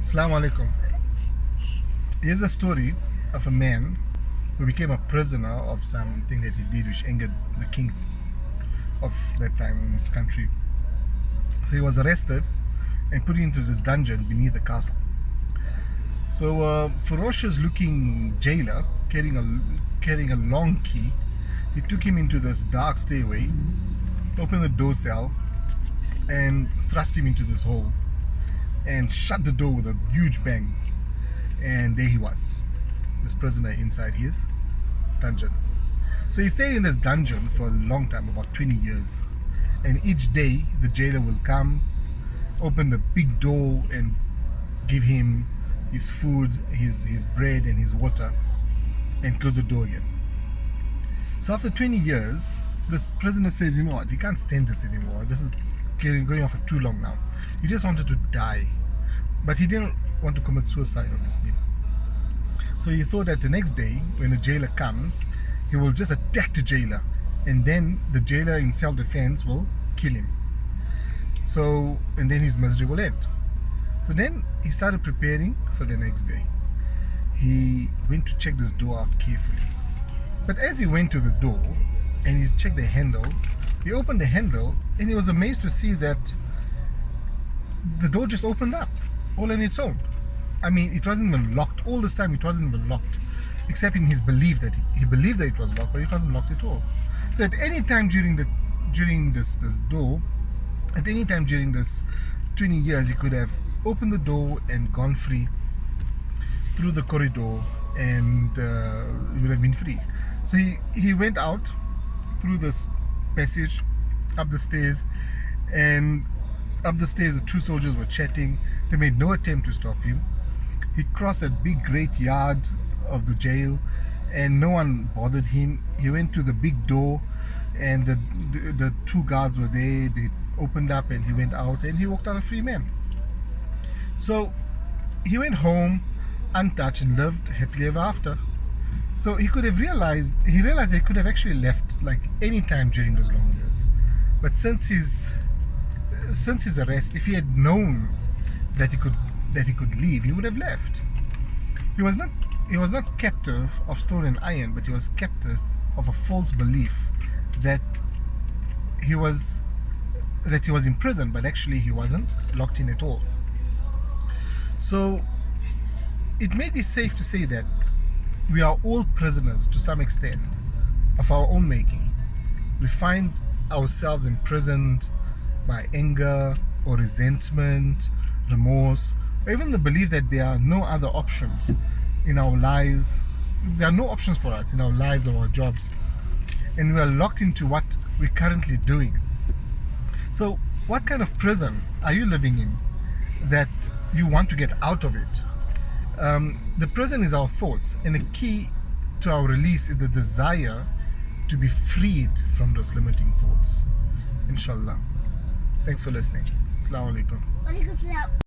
Assalamu alaikum. Here's a story of a man who became a prisoner of something that he did which angered the king of that time in his country. So he was arrested and put into this dungeon beneath the castle. So a ferocious looking jailer carrying a long key, he took him into this dark stairway, opened the door cell and thrust him into this hole and shut the door with a huge bang. And there he was, this prisoner inside his dungeon. So he stayed in this dungeon for a long time, about 20 years. And each day the jailer will come, open the big door and give him his food, his bread and his water, and close the door again. So after 20 years, this prisoner says, you know what, he can't stand this anymore. This is going on for too long now. He just wanted to die. But he didn't want to commit suicide, obviously. So he thought that the next day, when the jailer comes, he will just attack the jailer. And then the jailer, in self-defense, will kill him. So, and then his misery will end. So then he started preparing for the next day. He went to check this door out carefully. But as he went to the door and he checked the handle, he opened the handle and he was amazed to see that the door just opened up all on its own. I mean, it wasn't even locked. All this time it wasn't even locked, except in his belief that he believed that it was locked, but it wasn't locked at all. So at any time during this door, at any time during this 20 years, he could have opened the door and gone free through the corridor, and he would have been free. So he went out through this passage, up the stairs, and up the stairs the two soldiers were chatting. They made no attempt to stop him. He crossed a big great yard of the jail and no one bothered him. He went to the big door and the two guards were there. They opened up and he went out and he walked out a free man. So he went home untouched and lived happily ever after. So he realized he could have actually left like any time during those long years. But since his arrest, if he had known that he could leave, he would have left. He was not captive of stone and iron, but he was captive of a false belief that he was in prison, but actually he wasn't locked in at all. So it may be safe to say that we are all prisoners to some extent of our own making. We find ourselves imprisoned by anger or resentment, remorse, or even the belief that there are no other options in our lives. There are no options for us in our lives or our jobs, and we are locked into what we're currently doing. So what kind of prison are you living in that you want to get out of it? The prison is our thoughts, and the key to our release is the desire to be freed from those limiting thoughts. Inshallah. Thanks for listening. Assalamu alaikum.